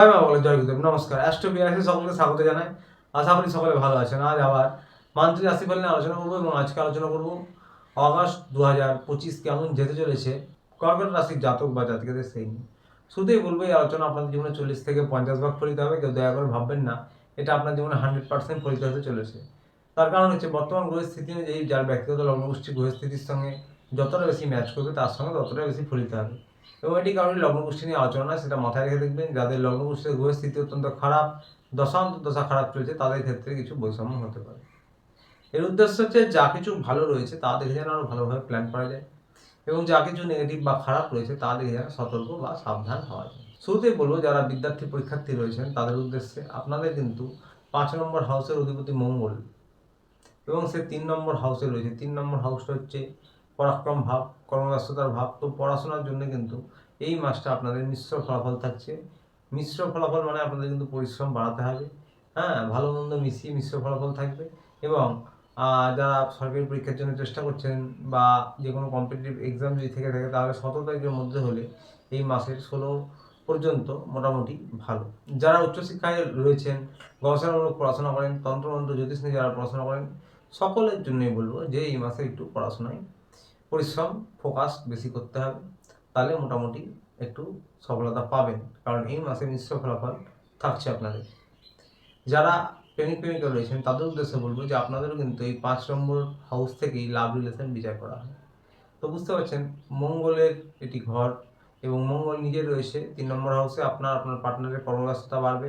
জয় মা বলে জয় গুরুদেব। নমস্কার, অ্যাস্ট্রোপিয়াসে সকলকে স্বাগত জানাই। আশা করি সকলে ভালো আছেন। আজ আবার মান্থলি রাশিফল নিয়ে আলোচনা করবো এবং আজকে আলোচনা করবো অগাস্ট 2025 কেমন যেতে চলেছে কর্কট রাশির জাতক বা জাতিকাদের সেই নিয়ে। শুধুই বলবো এই আলোচনা আপনাদের জীবনে 40 থেকে 50 ভাগ ফলিত হবে। কেউ দয়া করে ভাববেন না এটা আপনার জীবনে 100% ফলিত হতে চলেছে। তার কারণ হচ্ছে বর্তমান গ্রহের স্থিতি অনুযায়ী যার ব্যক্তিগত লগ্নগোষ্ঠী গ্রহের স্থিতির সঙ্গে যতটা বেশি ম্যাচ করবে তার সঙ্গে ততটা বেশি ফলিত হবে। এবং এটি কারণে লগ্নগোষ্ঠী নিয়ে আলোচনা সেটা মাথায় রেখে দেখবেন। যাদের লগ্নগোষ্ঠীর গ্রহের স্থিতি অত্যন্ত খারাপ, দশা খারাপ চলছে, তাদের ক্ষেত্রে কিছু বৈষম্য হতে পারে। এর উদ্দেশ্য হচ্ছে যা কিছু ভালো রয়েছে তা দেখে যেন আরও ভালোভাবে প্ল্যান করা যায় এবং যা কিছু নেগেটিভ বা খারাপ রয়েছে তা দেখে যেন সতর্ক বা সাবধান হওয়া যায়। শুরুতেই বলবো যারা পরীক্ষার্থী রয়েছেন তাদের উদ্দেশ্যে আপনাদের কিন্তু 5 নম্বর হাউসের অধিপতি মঙ্গল এবং সে 3 নম্বর হাউসে রয়েছে। 3 নম্বর হাউসটা হচ্ছে পরাক্রম ভাব, কর্মব্যস্ততার ভাব। তো পড়াশোনার জন্য কিন্তু এই মাসটা আপনাদের মিশ্র ফলাফল থাকছে। মিশ্র ফলাফল মানে আপনাদের কিন্তু পরিশ্রম বাড়াতে হবে, ভালো মন্দ মিশিয়ে মিশ্র ফলাফল থাকবে। এবং যারা সরকারি পরীক্ষার জন্য চেষ্টা করছেন বা যে কোনো কম্পিটিটিভ এক্সাম যদি থেকে থাকে তাহলে 17 তারিখের মধ্যে হলে এই মাসের 16 পর্যন্ত মোটামুটি ভালো। যারা উচ্চশিক্ষায় রয়েছেন, গবেষণামূলক পড়াশোনা করেন, তন্ত্রমন্ত্র জ্যোতিষ নিয়ে যারা পড়াশোনা করেন, সকলের জন্যই বলবো যে এই মাসে একটু পড়াশোনায় পরিশ্রম, ফোকাস বেশি করতে হবে, তাহলে মোটামুটি একটু সফলতা পাবেন। কারণ এই মাসে মিশ্র ফলাফল থাকছে আপনাদের। যারা প্রেমিকা রয়েছেন তাদের উদ্দেশ্যে বলবো যে আপনাদেরও কিন্তু এই 5 নম্বর হাউস থেকেই লাভ রিলেশন বিচার করা হয়। তো বুঝতে পারছেন মঙ্গলের এটি ঘর এবং মঙ্গল নিজে রয়েছে 3 নম্বর হাউসে। আপনার পার্টনারের কর্মব্যস্ততা বাড়বে,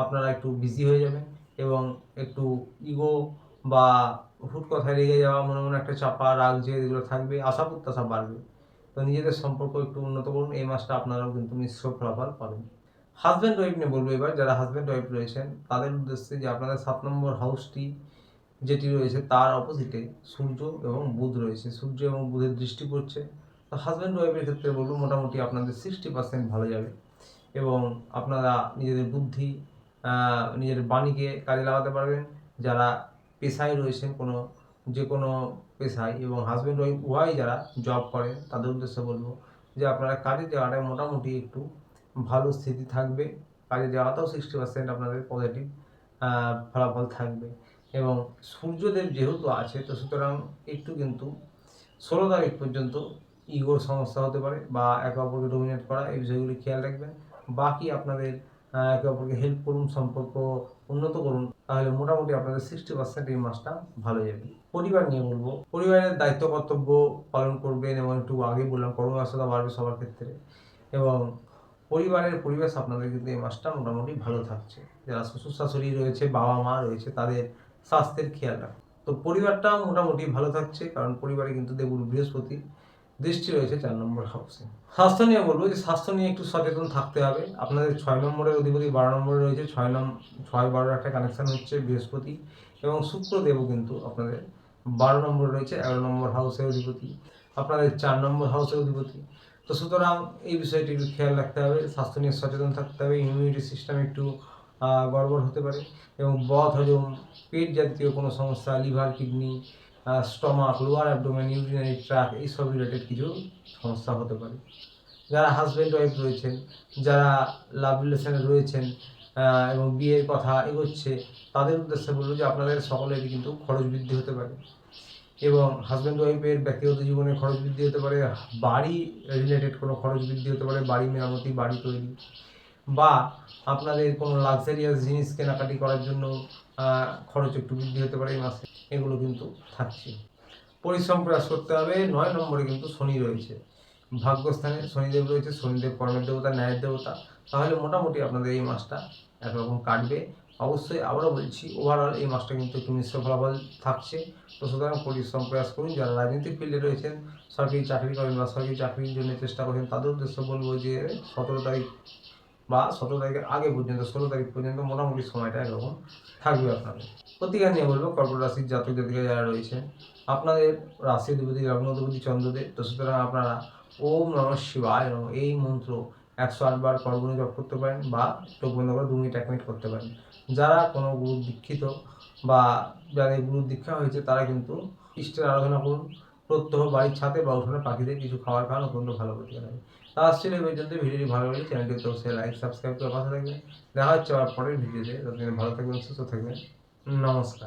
আপনারা একটু বিজি হয়ে যাবেন এবং একটু ইগো বা হুট কথায় রেগে যাওয়া, মনে মনে একটা চাপা রাগ যে এগুলো থাকবে, আশা প্রত্যাশা বাড়বে। তো নিজেদের সম্পর্ক একটু উন্নত করুন, এই মাসটা আপনারাও কিন্তু মিশ্র ফলাফল পাবেন। হাজব্যান্ড ওয়াইফ নিয়ে বলবো এবার। যারা হাজব্যান্ড ওয়াইফ রয়েছেন তাদের উদ্দেশ্যে যে আপনাদের 7 নম্বর হাউসটি যেটি রয়েছে তার অপোজিটে সূর্য এবং বুধ রয়েছে। সূর্য এবং বুধের দৃষ্টি পড়ছে। তো হাজব্যান্ড ওয়াইফের ক্ষেত্রে বলবো মোটামুটি আপনাদের 60% ভালো যাবে এবং আপনারা নিজেদের বুদ্ধি, নিজের বাণীকে কাজে লাগাতে পারবেন। যারা পেশায় রয়েছেন যে কোনো পেশায় এবং হাজব্যান্ড ওয়াইফ উভয় যারা জব করেন তাদের উদ্দেশ্যে বলবো যে আপনারা কাজে যাওয়াটায় মোটামুটি একটু ভালো স্থিতি থাকবে। কাজে যাওয়াটাও 60% আপনাদের পজিটিভ ফলাফল থাকবে। এবং সূর্যদেব যেহেতু আছে তো সুতরাং একটু কিন্তু 16 তারিখ পর্যন্ত ইগোর সমস্যা হতে পারে বা একে অপরকে ডোমিনেট করা, এই বিষয়গুলি খেয়াল রাখবেন। বাকি আপনাদের একে অপরকে হেল্প করুন, সম্পর্ক উন্নত করুন, তাহলে মোটামুটি আপনাদের 60% এই মাসটা ভালো যাবে। পরিবার নিয়ে বলবো, পরিবারের দায়িত্ব কর্তব্য পালন করবেন এবং একটু আগে বললাম কর্মব্যস্ততা বাড়বে সবার ক্ষেত্রে এবং পরিবারের পরিবেশ আপনাদের কিন্তু এই মাসটা মোটামুটি ভালো থাকছে। যারা শ্বশুর শাশুড়ি রয়েছে, বাবা মা রয়েছে, তাদের স্বাস্থ্যের খেয়াল রাখুন। তো পরিবারটাও মোটামুটি ভালো থাকছে, কারণ পরিবারে কিন্তু দেবগুরু বৃহস্পতি দৃষ্টি রয়েছে 4 নম্বর হাউসে। স্বাস্থ্য নিয়ে বলবো যে স্বাস্থ্য নিয়ে একটু সচেতন থাকতে হবে। আপনাদের 6 নম্বরের অধিপতি 12 নম্বরে রয়েছে। 6-12 একটা কানেকশন হচ্ছে বৃহস্পতি এবং শুক্রদেবও কিন্তু আপনাদের 12 নম্বরে রয়েছে, 11 নম্বর হাউসের অধিপতি, আপনাদের 4 নম্বর হাউসের অধিপতি। তো সুতরাং এই বিষয়টি একটু খেয়াল রাখতে হবে, স্বাস্থ্য নিয়ে সচেতন থাকতে হবে। ইমিউনিটি সিস্টেম একটু গড়বড় হতে পারে এবং বদহজম, পেট জাতীয় কোনো সমস্যা, liver, kidney, stomach, lower abdomen, urinary track, এইসব রিলেটেড কিছু সমস্যা হতে পারে। যারা হাজব্যান্ড ওয়াইফ রয়েছেন, যারা লাভ রিলেশনে রয়েছেন এবং বিয়ের কথা এগোচ্ছে, তাদের উদ্দেশ্যে বলবো যে আপনাদের সকলেরই কিন্তু খরচ বৃদ্ধি হতে পারে এবং হাজব্যান্ড ওয়াইফের ব্যক্তিগত জীবনে খরচ বৃদ্ধি হতে পারে, বাড়ি রিলেটেড কোনো খরচ বৃদ্ধি হতে পারে, বাড়ি মেরামতি, বাড়ি তৈরি বা আপনাদের কোনো লাক্সারিয়াস জিনিস কেনাকাটি করার জন্য খরচ একটু বৃদ্ধি হতে পারে এই মাসে। এগুলো কিন্তু থাকছে। পরিশ্রম প্রয়াস করতে হবে। 9 নম্বরে কিন্তু শনি রয়েছে, ভাগ্যস্থানে শনিদেব রয়েছে। শনিদেব কর্মের দেবতা, ন্যায়ের দেবতা। তাহলে মোটামুটি আপনাদের এই মাসটা একরকম কাটবে। অবশ্যই আবারও বলছি, ওভারঅল এই মাসটা কিন্তু একটু মিশ্র ফলাফল থাকছে। তো সুতরাং পরিশ্রম প্রয়াস করুন। যারা রাজনৈতিক ফিল্ডে রয়েছেন, সরকারি চাকরি করেন বা সরকারি চাকরির জন্য চেষ্টা করেন, তাদের উদ্দেশ্য বলবো যে 17 তারিখ বা 17 তারিখের আগে পর্যন্ত 16 তারিখ পর্যন্ত মোটামুটি সময়টা এরকম থাকবে আপনাদের। প্রতিকার নিয়ে বলবো, কর্কট রাশির জাতক জাতিকা যারা রয়েছেন, আপনাদের রাশি অধিপতি লগ্ন অধিপতি চন্দ্রদেব। তো সুতরাং আপনারা ওম নমঃ শিবায় নমঃ এই মন্ত্র 108 বার করগুণে জপ করতে পারেন বা চোখ বন্ধ করে 2 মিনিট 1 মিনিট করতে পারেন। যারা কোনো গুরু দীক্ষিত বা যাদের গুরু দীক্ষা হয়েছে তারা কিন্তু ইষ্টের আরাধনা করুন। প্রত্যহ বাড়ির ছাদে বা উঠোনে পাখিদের কিছু খাবার খাওয়ানো অত্যন্ত ভালো প্রতিকার হবে। তা আসছিল এই পর্যন্ত। ভিডিওটি ভালো লাগলে চ্যানেলটি অবশ্যই লাইক সাবস্ক্রাইব করে পাশে থাকবেন। দেখা হচ্ছে আবার পরের ভিডিওতে। ততদিন ভালো থাকবেন, সুস্থ থাকবেন। নমস্কার।